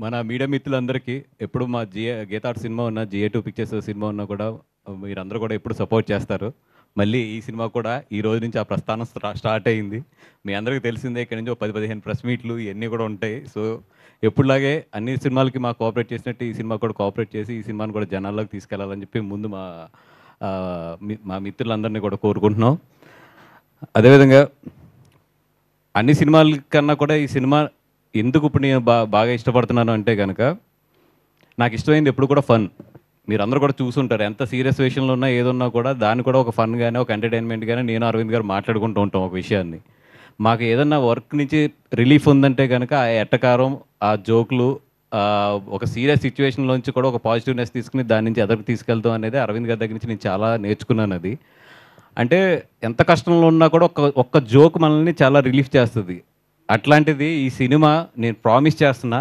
మన మీడియా మిత్రులందరికీ ఎప్పుడు మా గీతార్ట్ సినిమా ఉన్న GA2 పిక్చర్స్ సినిమా ఉన్నా కూడా మీరందరూ కూడా ఎప్పుడు సపోర్ట్ చేస్తారు. మళ్ళీ ఈ సినిమా కూడా ఈ రోజు నుంచి ఆ ప్రస్థానం స్టార్ట్ అయింది. మీ అందరికీ తెలిసిందే, ఇక్కడ నుంచి ఒక 10-15 ప్రెస్ మీట్లు ఇవన్నీ కూడా ఉంటాయి. సో ఎప్పుడులాగే అన్ని సినిమాలకి మాకు కోఆపరేట్ చేసినట్టు ఈ సినిమా కూడా కోఆపరేట్ చేసి ఈ సినిమాని కూడా జనాల్లోకి తీసుకెళ్లాలని చెప్పి ముందు మా మిత్రులందరినీ కూడా కోరుకుంటున్నాం. అదేవిధంగా అన్ని సినిమాల కన్నా కూడా ఈ సినిమా ఎందుకు ఇప్పుడు నేను బాగా ఇష్టపడుతున్నాను అంటే కనుక, నాకు ఇష్టమైంది ఎప్పుడు కూడా ఫన్. మీరందరూ కూడా చూసుంటారు, ఎంత సీరియస్ విషయంలో ఉన్నా ఏదున్నా కూడా దాన్ని కూడా ఒక ఫన్ కానీ ఒక ఎంటర్టైన్మెంట్ కానీ నేను అరవింద్ గారు మాట్లాడుకుంటూ ఉంటాం ఒక విషయాన్ని. మాకు ఏదన్నా వర్క్ నుంచి రిలీఫ్ ఉందంటే కనుక ఆ ఎట్టకారం, ఆ జోకులు, ఒక సీరియస్ సిచ్యువేషన్లోంచి కూడా ఒక పాజిటివ్నెస్ తీసుకుని దాని నుంచి ఎదరికి తీసుకెళ్తాం అనేది అరవింద్ గారి దగ్గర నుంచి నేను చాలా నేర్చుకున్నాను. అది అంటే ఎంత కష్టంలో ఉన్నా కూడా ఒక్క జోక్ మనల్ని చాలా రిలీఫ్ చేస్తుంది. అట్లాంటిది ఈ సినిమా నేను ప్రామిస్ చేస్తున్నా,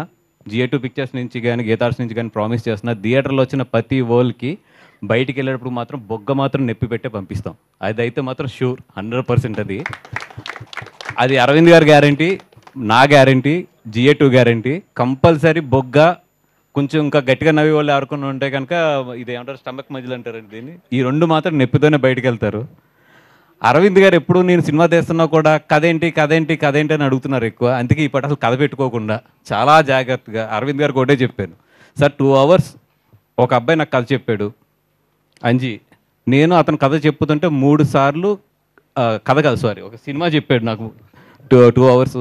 GA2 పిక్చర్స్ నుంచి కానీ గీతార్ట్స్ నుంచి కానీ ప్రామిస్ చేస్తున్నా, థియేటర్లో వచ్చిన ప్రతి వరల్డ్కి బయటికి వెళ్ళేటప్పుడు మాత్రం బొగ్గ మాత్రం నొప్పి పెట్టే పంపిస్తాం. అదైతే మాత్రం షూర్, 100% అది అరవింద్ గారి గ్యారంటీ, నా గ్యారంటీ, GA2 గ్యారంటీ. కంపల్సరీ బొగ్గ కొంచెం ఇంకా గట్టిగా నవ్వి వాళ్ళు ఆడుకుని ఉంటే కనుక ఇది ఏమంటారు, స్టమక్ మజిల్ అంటారండి దీన్ని, ఈ రెండు మాత్రం నొప్పితోనే బయటకు వెళ్తారు. అరవింద్ గారు ఎప్పుడు నేను సినిమా తీస్తున్నా కూడా కథేంటి కథేంటి కథేంటి అని అడుగుతున్నారు ఎక్కువ. అందుకే ఈ పట్ల అసలు కథ పెట్టుకోకుండా చాలా జాగ్రత్తగా అరవింద్ గారికి ఒకటే చెప్పాను, సార్ 2 hours ఒక అబ్బాయి నాకు కథ చెప్పాడు అంజీ, నేను అతను కథ చెప్పుతుంటే 3 సార్లు కథ కాదు సారీ ఒక సినిమా చెప్పాడు నాకు 2 hours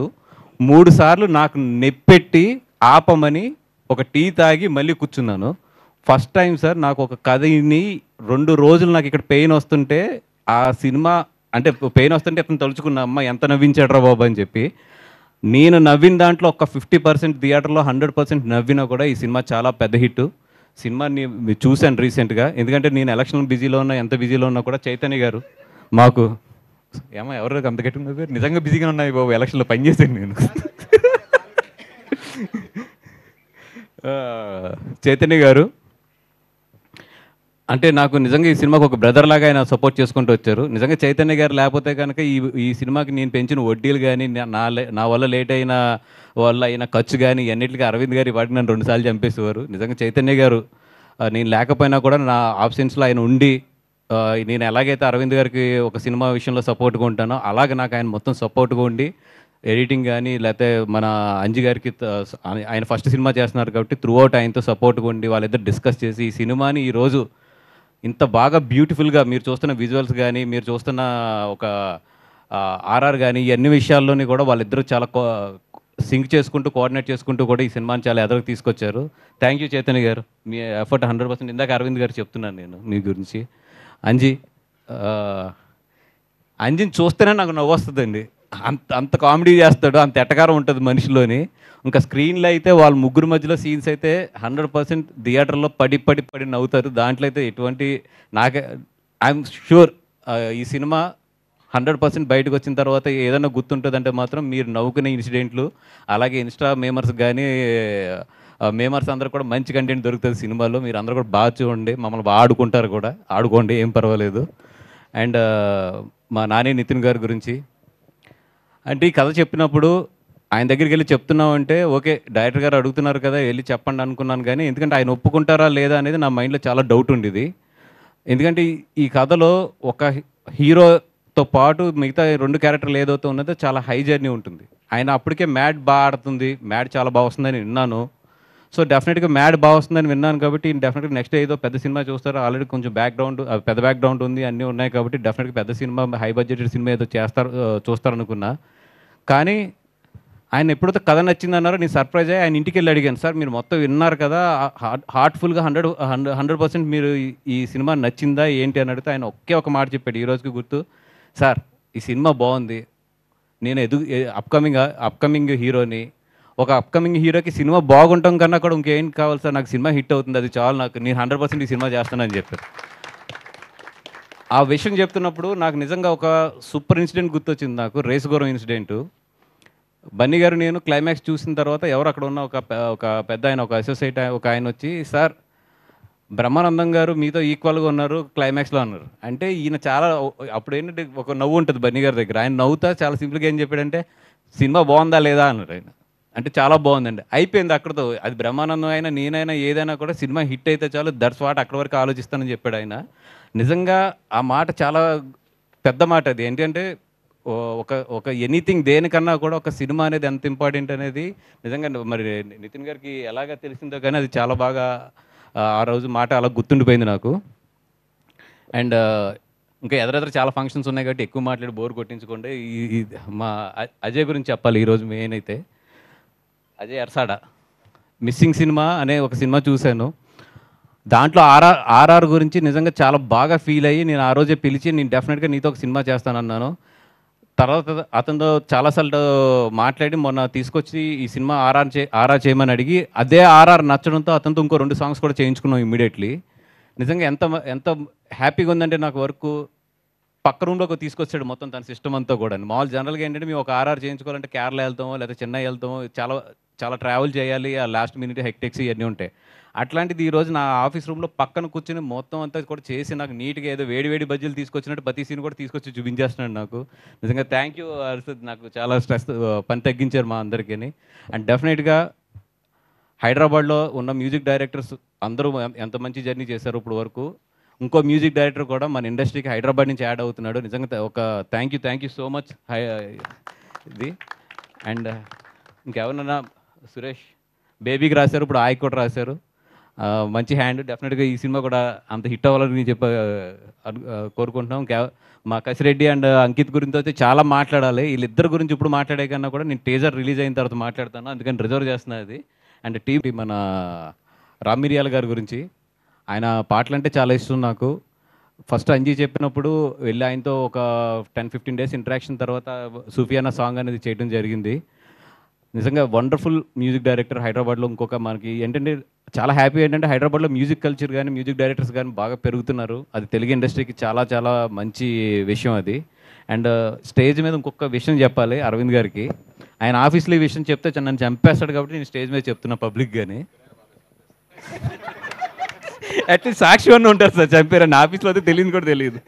3 సార్లు నాకు నెప్పెట్టి ఆపమని ఒక టీ తాగి మళ్ళీ కూర్చున్నాను. ఫస్ట్ టైం సార్ నాకు ఒక కథని 2 రోజులు నాకు ఇక్కడ పెయిన్ వస్తుంటే ఆ సినిమా అంటే పెయిన్ వస్తుంటే అతను తలుచుకున్నా, అమ్మ ఎంత నవ్వించాడ్రా బాబు అని చెప్పి. నేను నవ్విన దాంట్లో ఒక 50% థియేటర్లో 100% నవ్వినా కూడా ఈ సినిమా చాలా పెద్ద హిట్. సినిమాని చూశాను రీసెంట్గా, ఎందుకంటే నేను ఎలక్షన్ బిజీలో ఉన్నా, ఎంత బిజీలో ఉన్నా కూడా చైతన్య గారు మాకు ఏమో ఎవరు అంత గట్టిగా నిజంగా బిజీగా ఉన్నాయి బాబు, ఎలక్షన్లో పనిచేశాను నేను. చైతన్య గారు అంటే నాకు నిజంగా ఈ సినిమాకి ఒక బ్రదర్ లాగా ఆయన సపోర్ట్ చేసుకుంటూ వచ్చారు. నిజంగా చైతన్య గారు లేకపోతే కనుక ఈ సినిమాకి నేను పెంచిన వడ్డీలు కానీ, నా వల్ల లేట్ అయిన ఖర్చు కానీ అన్నిటికీ అరవింద్ గారు వాటికి నన్ను 2 సార్లు చంపేసేవారు. నిజంగా చైతన్య గారు నేను లేకపోయినా కూడా నా ఆప్షన్స్లో ఆయన ఉండి, నేను ఎలాగైతే అరవింద్ గారికి ఒక సినిమా విషయంలో సపోర్ట్గా ఉంటానో అలాగే నాకు ఆయన మొత్తం సపోర్ట్గా ఉండి, ఎడిటింగ్ కానీ లేకపోతే మన అంజి గారికి ఆయన ఫస్ట్ సినిమా చేస్తున్నారు కాబట్టి త్రూ అవుట్ ఆయనతో సపోర్ట్గా ఉండి వాళ్ళిద్దరు డిస్కస్ చేసి ఈ సినిమాని ఈరోజు ఇంత బాగా బ్యూటిఫుల్గా మీరు చూస్తున్న విజువల్స్ కానీ, మీరు చూస్తున్న ఒక ఆర్ఆర్ కానీ, ఈ అన్ని విషయాల్లోని కూడా వాళ్ళిద్దరూ చాలా సింక్ చేసుకుంటూ కోఆర్డినేట్ చేసుకుంటూ కూడా ఈ సినిమాని చాలా ఎదరికి తీసుకొచ్చారు. థ్యాంక్ యూ చైతన్య గారు, మీ ఎఫర్ట్ 100%. ఇందాక అరవింద్ గారు చెప్తున్నాను నేను మీ గురించి. అంజిని చూస్తేనే నాకు నవ్వు వస్తుందండి. అంత కామెడీ చేస్తాడు, అంత ఎటకారం ఉంటుంది మనిషిలోని. ఇంకా స్క్రీన్లో అయితే వాళ్ళ ముగ్గురు మధ్యలో సీన్స్ అయితే 100% థియేటర్లో పడి నవ్వుతారు. దాంట్లో అయితే ఎటువంటి ఐఎమ్ షూర్ ఈ సినిమా 100% బయటకు వచ్చిన తర్వాత ఏదైనా గుర్తుంటుందంటే మాత్రం మీరు నవ్వుకునే ఇన్సిడెంట్లు, అలాగే ఇన్స్టా మేమర్స్ కానీ, మేమర్స్ అందరూ కూడా మంచి కంటెంట్ దొరుకుతుంది సినిమాలో. మీరు అందరూ కూడా బాగా చూడండి, మమ్మల్ని బాగా ఆడుకుంటారు కూడా, ఆడుకోండి ఏం పర్వాలేదు. అండ్ మా నాని నితిన్ గారి గురించి అంటే ఈ కథ చెప్పినప్పుడు ఆయన దగ్గరికి వెళ్ళి చెప్తున్నామంటే ఓకే డైరెక్టర్ గారు అడుగుతున్నారు కదా వెళ్ళి చెప్పండి అనుకున్నాను, కానీ ఎందుకంటే ఆయన ఒప్పుకుంటారా లేదా అనేది నా మైండ్లో చాలా డౌట్ ఉండేది. ఎందుకంటే ఈ కథలో ఒక హీరోతో పాటు మిగతా 2 క్యారెక్టర్లు ఏదైతే ఉన్నదో చాలా హై జర్నీ ఉంటుంది. ఆయన అప్పటికే మ్యాడ్ బాగా ఆడుతుంది, మ్యాడ్ చాలా బాగా వస్తుందని విన్నాను. సో డెఫినెట్గా మ్యాడ్ బాగా వస్తుందని విన్నాను కాబట్టి డెఫినెట్గా నెక్స్ట్ ఏదో పెద్ద సినిమా చూస్తారు. ఆల్రెడీ కొంచెం పెద్ద బ్యాక్గ్రౌండ్ ఉంది, అన్నీ ఉన్నాయి కాబట్టి డెఫినెట్గా పెద్ద సినిమా, హై బడ్జెటెడ్ సినిమా ఏదో చూస్తారనుకున్నా. కానీ ఆయన ఎప్పుడైతే కథ నచ్చిందన్నారో నేను సర్ప్రైజ్ అయ్యి ఆయన ఇంటికి వెళ్ళి అడిగాను, సార్ మీరు మొత్తం విన్నారు కదా, హార్ట్ఫుల్గా 100% మీరు ఈ సినిమా నచ్చిందా ఏంటి అని అడిగితే ఆయన ఒకే ఒక మాట చెప్పాడు, ఈ రోజుకి గుర్తు, సార్ ఈ సినిమా బాగుంది, నేను అప్కమింగ్ హీరోని, ఒక అప్కమింగ్ హీరోకి సినిమా బాగుంటాం కన్నా కూడా ఇంకేం కావాలి సార్, నాకు సినిమా హిట్ అవుతుంది, అది చాలు, నేను 100% ఈ సినిమా చేస్తానని చెప్పారు. ఆ విషయం చెప్తున్నప్పుడు నాకు నిజంగా ఒక సూపర్ ఇన్సిడెంట్ గుర్తొచ్చింది. నాకు రేసుగుర్రం ఇన్సిడెంట్. బన్నీ గారు నేను క్లైమాక్స్ చూసిన తర్వాత ఎవరు అక్కడ ఉన్న ఒక పెద్ద ఆయన, ఒక అసోసియేట్ ఒక ఆయన వచ్చి, సార్ బ్రహ్మానందం గారు మీతో ఈక్వల్గా ఉన్నారు క్లైమాక్స్లో అన్నారు. అంటే ఈయన చాలా అప్పుడు ఏంటంటే ఒక నవ్వు ఉంటుంది బన్నీ గారి దగ్గర, ఆయన నవ్వుతా చాలా సింపుల్గా ఏం చెప్పాడంటే సినిమా బాగుందా లేదా అన్నారు ఆయన. అంటే చాలా బాగుందండి. అయిపోయింది అక్కడితో. అది బ్రహ్మానందం అయినా, నేనైనా ఏదైనా కూడా సినిమా హిట్ అయితే చాలు దట్స్ వాట్ అక్కడి వరకు ఆలోచిస్తానని చెప్పాడు ఆయన. నిజంగా ఆ మాట చాలా పెద్ద మాట అది. ఏంటంటే ఒక ఒక ఎనీథింగ్ దేనికన్నా కూడా ఒక సినిమా అనేది ఎంత ఇంపార్టెంట్ అనేది నిజంగా మరి నితిన్ గారికి ఎలాగా తెలిసిందో కానీ అది చాలా బాగా ఆ రోజు మాట అలా గుర్తుండిపోయింది నాకు. అండ్ ఇంకా ఎదురెదురు చాలా ఫంక్షన్స్ ఉన్నాయి కాబట్టి ఎక్కువ మాట్లాడి బోర్ కొట్టించుకోండి. మా అజయ్ గురించి చెప్పాలి ఈరోజు మెయిన్ అయితే. అజయ్ అర్సాడ మిస్సింగ్ సినిమా అనే ఒక సినిమా చూశాను. దాంట్లో ఆర్ఆర్ గురించి నిజంగా చాలా బాగా ఫీల్ అయ్యి నేను ఆ రోజే పిలిచి నేను డెఫినెట్గా నీతో ఒక సినిమా చేస్తానన్నాను. తర్వాత అతనితో చాలాసార్లు మాట్లాడి మొన్న తీసుకొచ్చి ఈ సినిమా ఆర్ఆర్ చేయమని అడిగి అదే ఆర్ఆర్ నచ్చడంతో అతనితో ఇంకో 2 సాంగ్స్ కూడా చేయించుకున్నాం ఇమ్మీడియట్లీ. నిజంగా ఎంత ఎంత హ్యాపీగా ఉందంటే నాకు వర్క్ పక్క రూమ్లోకి తీసుకొచ్చాడు మొత్తం తన సిస్టమ్ అంతా కూడా. మామూలు జనరల్గా ఏంటంటే మేము ఒక ఆర్ఆర్ చేయించుకోవాలంటే కేరళ వెళ్తామో లేదా చెన్నై వెళ్తామో చాలా చాలా ట్రావెల్ చేయాలి, ఆ లాస్ట్ మినిట్ హెక్టెక్స్ ఇవన్నీ ఉంటాయి. అట్లాంటిది ఈరోజు నా ఆఫీస్ రూమ్లో పక్కన కూర్చొని మొత్తం అంతా కూడా చేసి నాకు నీట్గా ఏదో వేడి వేడి బజ్జీలు తీసుకొచ్చినట్టు ప్రతి సీన్ కూడా తీసుకొచ్చి చూపించేస్తున్నాడు నాకు. నిజంగా థ్యాంక్ యూ అర్షద్, నాకు చాలా స్ట్రెస్ పని తగ్గించారు మా అందరికీ. అండ్ డెఫినెట్గా హైదరాబాద్లో ఉన్న మ్యూజిక్ డైరెక్టర్స్ అందరూ ఎంత మంచి జర్నీ చేశారు ఇప్పుడు వరకు. ఇంకో మ్యూజిక్ డైరెక్టర్ కూడా మన ఇండస్ట్రీకి హైదరాబాద్ నుంచి యాడ్ అవుతున్నాడు. నిజంగా ఒక థ్యాంక్ యూ సో మచ్ ఇది. అండ్ ఇంకెవరన్నా సురేష్ బేబీకి రాశారు, ఇప్పుడు ఆయ్ కూడా రాశారు. మంచి హ్యాండ్. డెఫినెట్గా ఈ సినిమా కూడా అంత హిట్ అవ్వాలని కోరుకుంటున్నాం. మా కసిరెడ్డి అండ్ అంకిత్ గురించి అయితే చాలా మాట్లాడాలి. వీళ్ళిద్దరి గురించి ఇప్పుడు మాట్లాడే కన్నా కూడా నేను టీజర్ రిలీజ్ అయిన తర్వాత మాట్లాడతాను, అందుకని రిజర్వ్ చేస్తున్నాను అది. అండ్ మన రామ్ మిరియాల గారి గురించి, ఆయన పాటలు అంటే చాలా ఇష్టం నాకు. ఫస్ట్ అంజీ చెప్పినప్పుడు వెళ్ళి ఆయనతో ఒక 10-15 డేస్ ఇంటరాక్షన్ తర్వాత సూఫియానా సాంగ్ అనేది చేయడం జరిగింది. నిజంగా వండర్ఫుల్ మ్యూజిక్ డైరెక్టర్. హైదరాబాద్లో ఇంకొక మనకి ఏంటంటే చాలా హ్యాపీ ఏంటంటే హైదరాబాద్లో మ్యూజిక్ కల్చర్ కానీ మ్యూజిక్ డైరెక్టర్స్ కానీ బాగా పెరుగుతున్నారు. అది తెలుగు ఇండస్ట్రీకి చాలా చాలా మంచి విషయం అది. అండ్ స్టేజ్ మీద ఇంకొక విషయం చెప్పాలి అరవింద్ గారికి. ఆయన ఆఫీస్లో ఈ విషయం చెప్తే నన్ను చంపేస్తాడు కాబట్టి నేను స్టేజ్ మీద చెప్తున్నా పబ్లిక్గానే. అట్లీస్ట్ సాక్షి వన్ ఉంటారు సార్ చంపారని, ఆఫీస్లో అయితే తెలియదు కూడా తెలియదు.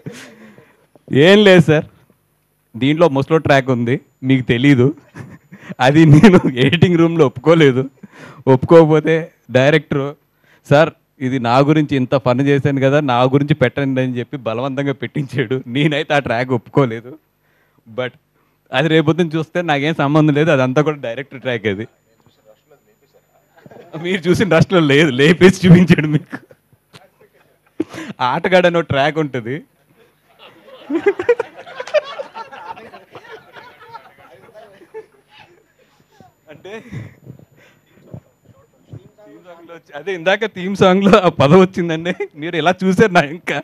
ఏం లేదు సార్, దీంట్లో ముస్లో ట్రాక్ ఉంది మీకు తెలీదు, అది నేను ఎడిటింగ్ రూమ్లో ఒప్పుకోకపోతే డైరెక్టరు సార్ ఇది నా గురించి ఇంత పని చేశాను కదా, నా గురించి పెట్టండి అని చెప్పి బలవంతంగా పెట్టించాడు. నేనైతే ఆ ట్రాక్ ఒప్పుకోలేదు. బట్ అది రేపొద్దున చూస్తే నాకేం సంబంధం లేదు, అదంతా కూడా డైరెక్టర్ ట్రాక్. అది మీరు చూసిన రష్లో లేదు, లేపేసి చూపించాడు మీకు. ఆటగాడనో ట్రాక్ ఉంటుంది, అంటే అదే ఇందాక థీమ్ సాంగ్లో ఆ పదం వచ్చిందండి, మీరు ఇలా చూసారు నా ఇంకా.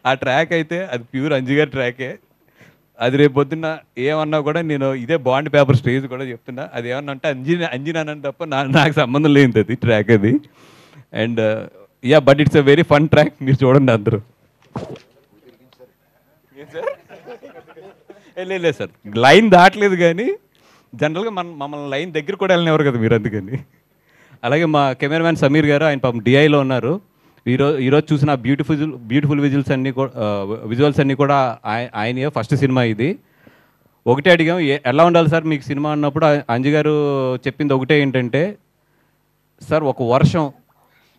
ఆ ట్రాక్ అయితే అది ప్యూర్ అంజి గారి ట్రాకే. అది రేపు పొద్దున్న ఏమన్నా కూడా నేను ఇదే బాండ్ పేపర్ స్టేజ్ కూడా చెప్తున్నా, అది ఏమన్నా అంటే అంజినానని తప్ప నాకు సంబంధం లేదు అది ట్రాక్ అది. And but it's a very fun track, మీరు చూడండి అందరూ. లేదు సార్, లైన్ దాటలేదు కానీ జనరల్గా మమ్మల్ని లైన్ దగ్గర కూడా వెళ్ళినవారు కదా మీరు, అందుకని. అలాగే మా కెమెరామ్యాన్ సమీర్ గారు, ఆయన పాపం డిఐలో ఉన్నారు. ఈరోజు చూసిన బ్యూటిఫుల్ విజువల్స్ అన్నీ కూడా ఆయన ఫస్ట్ సినిమా ఇది. ఒకటే అడిగాం ఎలా ఉండాలి సార్ మీకు సినిమా అన్నప్పుడు అంజి గారు చెప్పింది ఒకటే ఏంటంటే, సార్ ఒక వర్షం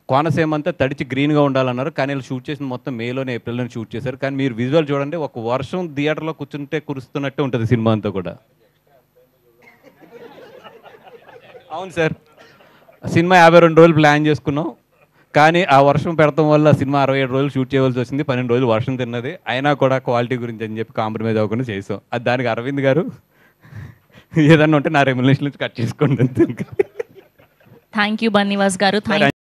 కోనసీమ అంతా తడిచి గ్రీన్గా ఉండాలన్నారు, కానీ వీళ్ళు షూట్ చేసిన మొత్తం మేలోనే ఏప్రిల్లోనే షూట్ చేశారు. కానీ మీరు విజువల్ చూడండి, ఒక వర్షం థియేటర్లో కూర్చుంటే కురుస్తున్నట్టే ఉంటుంది సినిమా అంతా కూడా. అవును సార్, సినిమా 52 రోజులు ప్లాన్ చేసుకున్నాం, కానీ ఆ వర్షం పెడతాం వల్ల సినిమా 67 రోజులు షూట్ చేయవలసి వచ్చింది. 12 రోజులు వర్షం తిన్నది, అయినా కూడా క్వాలిటీ గురించి అని చెప్పి కాంప్రమైజ్ అవ్వకుండా చేసాం. అది దానికి అరవింద్ గారు ఏదన్నా ఉంటే నా రెమ్యునరేషన్ నుంచి కట్ చేసుకోండి అంతే. థ్యాంక్ యూ బన్నీవాస్ గారు.